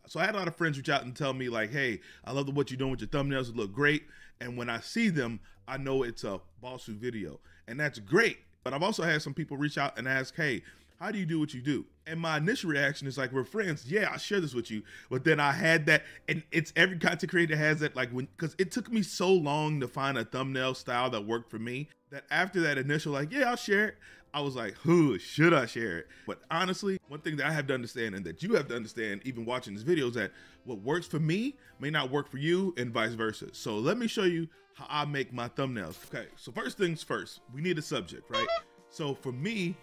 So I had a lot of friends reach out and tell me like, hey, I love what you're doing with your thumbnails. It look great. And when I see them, I know it's a ball suit video. And that's great. But I've also had some people reach out and ask, hey, how do you do what you do? And my initial reaction is like, we're friends. Yeah, I'll share this with you. But then I had that, and it's every content creator has that, like because it took me so long to find a thumbnail style that worked for me, that after that initial like, yeah, I'll share it, I was like, who should I share it? But honestly, one thing that I have to understand, and that you have to understand even watching this video, is that what works for me may not work for you and vice versa. So let me show you how I make my thumbnails. Okay, so first things first, we need a subject, right? So for me,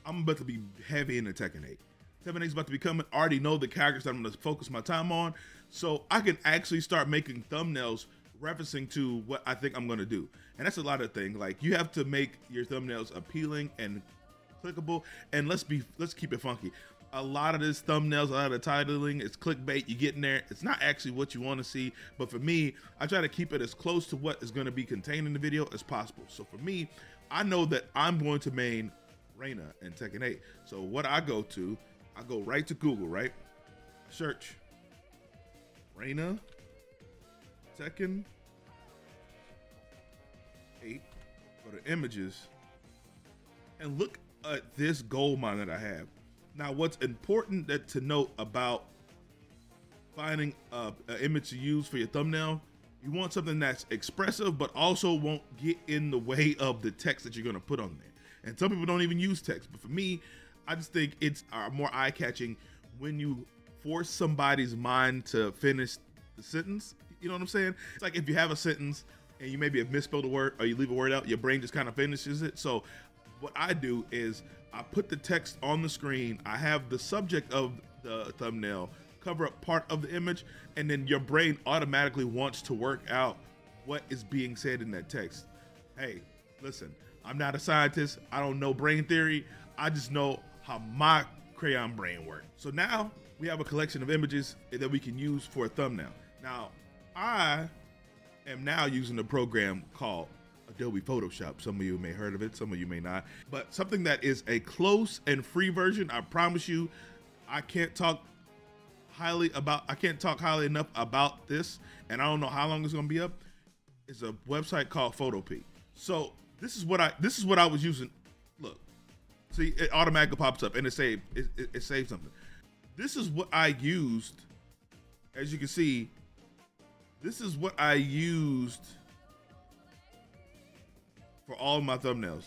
I'm about to be heavy into Tekken 8. Tekken 8 is about to be coming. I already know the characters that I'm going to focus my time on, so I can actually start making thumbnails referencing to what I think I'm going to do. And that's a lot of things. Like, you have to make your thumbnails appealing and clickable. And let's keep it funky. A lot of this thumbnails, a lot of the titling, it's clickbait. You get in there, it's not actually what you want to see. But for me, I try to keep it as close to what is going to be contained in the video as possible. So for me, I know that I'm going to main Reina and Tekken 8. So what I go right to Google, right? Search Reina, Tekken 8, go to images, and look at this gold mine that I have. Now, what's important to note about finding an image to use for your thumbnail, you want something that's expressive, but also won't get in the way of the text that you're gonna put on there. And some people don't even use text, but for me, I just think it's more eye-catching when you force somebody's mind to finish the sentence. You know what I'm saying? It's like if you have a sentence and you maybe have misspelled a word or you leave a word out, your brain just kind of finishes it. So what I do is I put the text on the screen, I have the subject of the thumbnail cover up part of the image, and then your brain automatically wants to work out what is being said in that text. Hey, listen, I'm not a scientist. I don't know brain theory. I just know how my crayon brain works. So now we have a collection of images that we can use for a thumbnail. Now, I am now using a program called Adobe Photoshop. Some of you may have heard of it, some of you may not. But something that is a close and free version. I promise you, I can't talk highly enough about this, and I don't know how long it's gonna be up. It's a website called PhotoPea. So this is what I was using. Look, see, it automatically pops up and it saved something. This is what I used. As you can see, this is what I used for all of my thumbnails.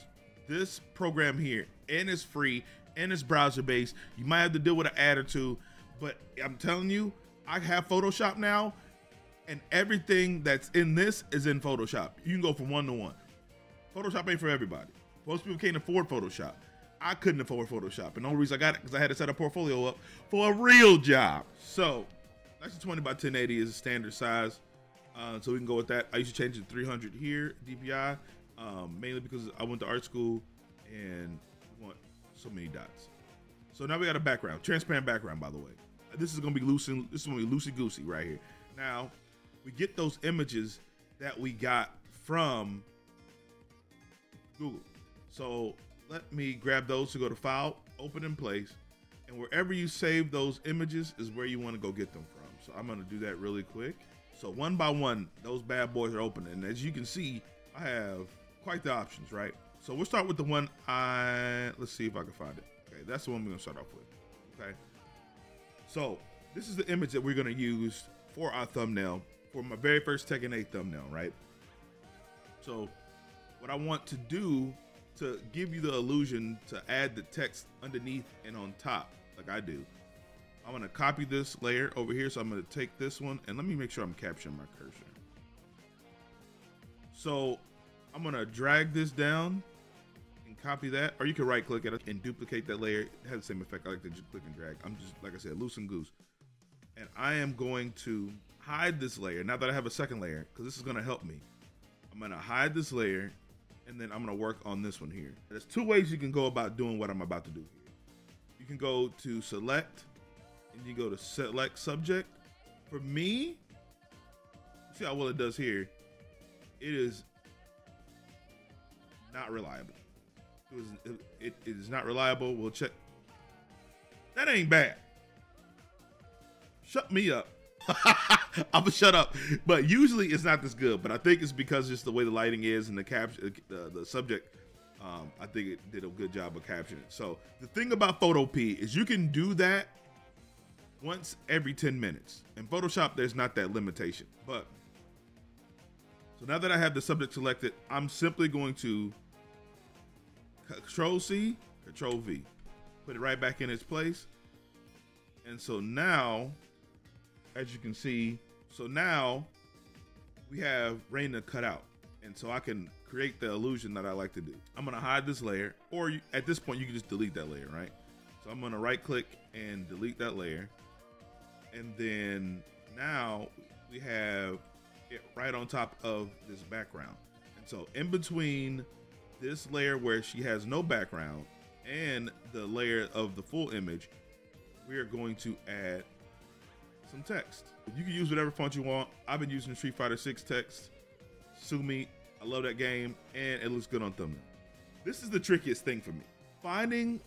This program here, and it's free, and it's browser based. You might have to deal with an ad or two, but I'm telling you, I have Photoshop now, and everything that's in this is in Photoshop. You can go from 1 to 1. Photoshop ain't for everybody. Most people can't afford Photoshop. I couldn't afford Photoshop, and the only reason I got it because I had to set a portfolio up for a real job. So 1920 by 1080 is a standard size, so we can go with that. I used to change it to 300 here, DPI, mainly because I went to art school and I want so many dots. So now we got a background, transparent background, by the way. This is gonna be loosey-goosey right here. Now, we get those images that we got from Google. So let me grab those to go to File, Open in Place, and wherever you save those images is where you want to go get them from. So I'm going to do that really quick. So one by one, those bad boys are open, and as you can see, I have quite the options, right? So we'll start with the one let's see if I can find it. Okay, that's the one we're going to start off with. Okay, so this is the image that we're going to use for our thumbnail, for my very first Tekken 8 thumbnail, right? So what I want to do to give you the illusion to add the text underneath and on top, like I do, I'm gonna copy this layer over here. So I'm gonna take this one, and let me make sure I'm capturing my cursor. So I'm gonna drag this down and copy that, or you can right click it and duplicate that layer. It has the same effect. I like to just click and drag. I'm just, like I said, loose and goose. And I am going to hide this layer now that I have a second layer, because this is gonna help me. I'm gonna hide this layer, and then I'm gonna work on this one here. There's two ways you can go about doing what I'm about to do here. You can go to select, and you go to select subject. For me, see how well it does here? It is not reliable. It is not reliable. We'll check. That ain't bad. Shut me up. I'm gonna shut up. But usually it's not this good. But I think it's because just the way the lighting is and the caption, the subject. I think it did a good job of capturing it. So the thing about PhotoPea is you can do that once every 10 minutes. In Photoshop, there's not that limitation. But so now that I have the subject selected, I'm simply going to Control C, Control V, put it right back in its place. And so now, as you can see, so now we have Raina cut out. And so I can create the illusion that I like to do. I'm gonna hide this layer, or at this point you can just delete that layer, right? So I'm gonna right click and delete that layer. And then now we have it right on top of this background. And so in between this layer where she has no background and the layer of the full image, we are going to add some text. You can use whatever font you want. I've been using Street Fighter 6 text. Sue me. I love that game, and it looks good on thumbnail. This is the trickiest thing for me. Finding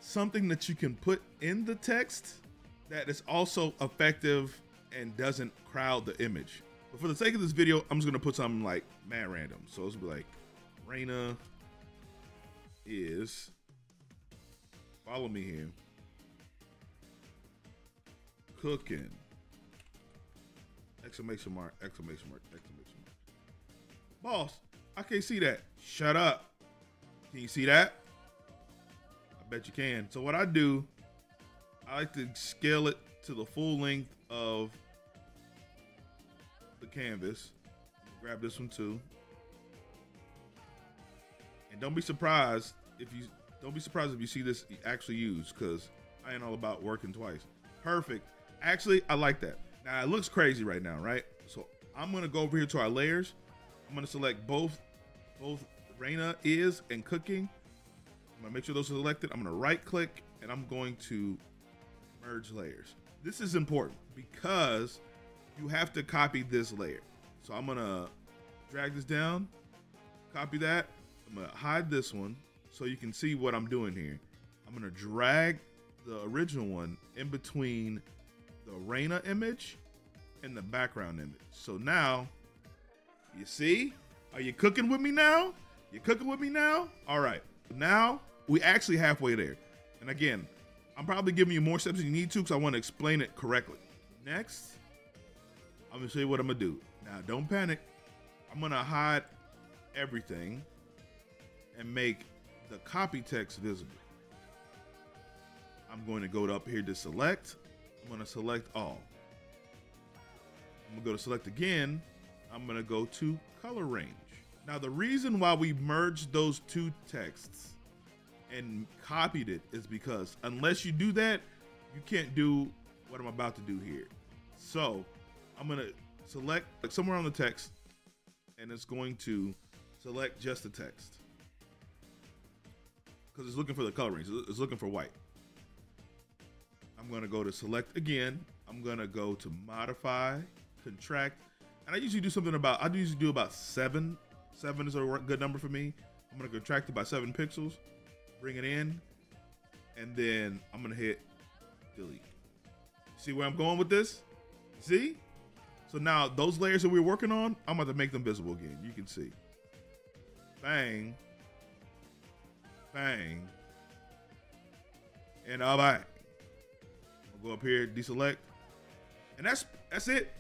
something that you can put in the text that is also effective and doesn't crowd the image. But for the sake of this video, I'm just gonna put something like mad random. So it's gonna be like, Raina is, follow me here, cooking, exclamation mark, exclamation mark, exclamation mark. Boss, I can't see that. Shut up. Can you see that? I bet you can. So what I do, I like to scale it to the full length of the canvas. Grab this one too. And don't be surprised if you see this actually used, because I ain't all about working twice. Perfect. Actually, I like that. Now it looks crazy right now, right? So I'm gonna go over here to our layers. I'm gonna select both Raina is and cooking. I'm gonna make sure those are selected. I'm gonna right click and I'm going to merge layers. This is important because you have to copy this layer. So I'm gonna drag this down, copy that. I'm gonna hide this one so you can see what I'm doing here. I'm gonna drag the original one in between the Raina image and the background image. So now, you see? Are you cooking with me now? You cooking with me now? All right. Now we actually halfway there. And again, I'm probably giving you more steps than you need to because I want to explain it correctly. Next, I'm gonna show you what I'm gonna do. Now, don't panic. I'm gonna hide everything and make the copy text visible. I'm going to go up here to select. I'm gonna select all. I'm gonna go to select again. I'm gonna go to color range. Now the reason why we merged those two texts and copied it is because unless you do that, you can't do what I'm about to do here. So I'm gonna select somewhere on the text and it's going to select just the text because it's looking for the color range. It's looking for white. I'm gonna go to select again. I'm gonna go to modify, contract. And I usually do about 7. 7 is a good number for me. I'm gonna contract it by 7 pixels, bring it in, and then I'm gonna hit delete. See where I'm going with this? See? So now those layers that we're working on, I'm about to make them visible again. You can see. Bang. Bang. And all right. I'll go up here, deselect. And that's it.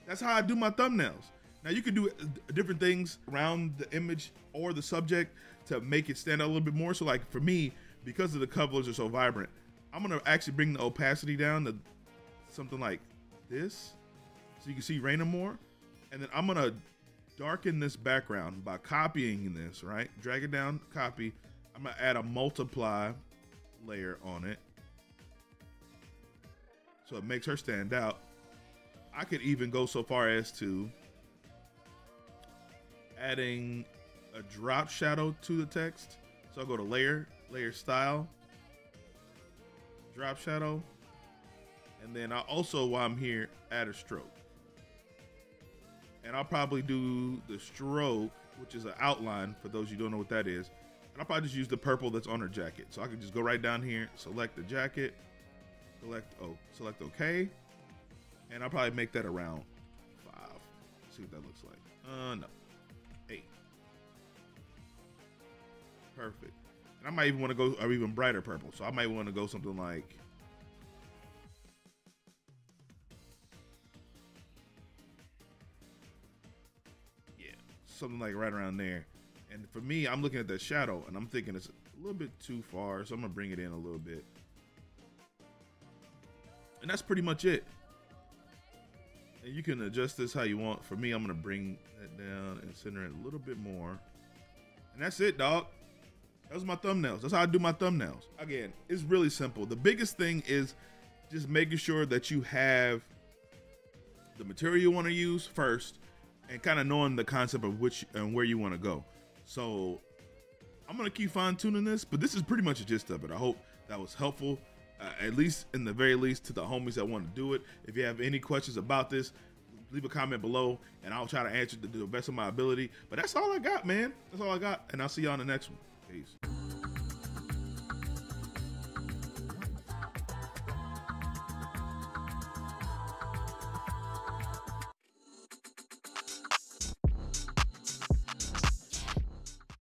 That's how I do my thumbnails. Now you can do different things around the image or the subject to make it stand out a little bit more. So like for me, because of the colors are so vibrant, I'm gonna actually bring the opacity down to something like this. So you can see Raina more. And then I'm gonna darken this background by copying this, right? Drag it down, copy. I'm gonna add a multiply layer on it. So it makes her stand out. I could even go so far as to adding a drop shadow to the text. So I'll go to layer, layer style, drop shadow. And then I also, while I'm here, add a stroke. And I'll probably do the stroke, which is an outline for those you don't know what that is. And I'll probably just use the purple that's on her jacket. So I can just go right down here, select the jacket, select OK. And I'll probably make that around 5. See what that looks like. No. 8. Perfect. And I might even want to go or even brighter purple. So I might want to go something like, yeah, something like right around there. And for me, I'm looking at that shadow and I'm thinking it's a little bit too far. So I'm going to bring it in a little bit. And that's pretty much it. And you can adjust this how you want. For me, I'm going to bring that down and center it a little bit more. And that's it, dog. Those are my thumbnails. That's how I do my thumbnails. Again, it's really simple. The biggest thing is just making sure that you have the material you want to use first and kind of knowing the concept of which and where you want to go. So I'm going to keep fine tuning this, but this is pretty much a gist of it. I hope that was helpful. At least in the very least to the homies that want to do it. If you have any questions about this, leave a comment below and I'll try to answer to the best of my ability. But that's all I got, man. That's all I got. And I'll see y'all in the next one. Peace.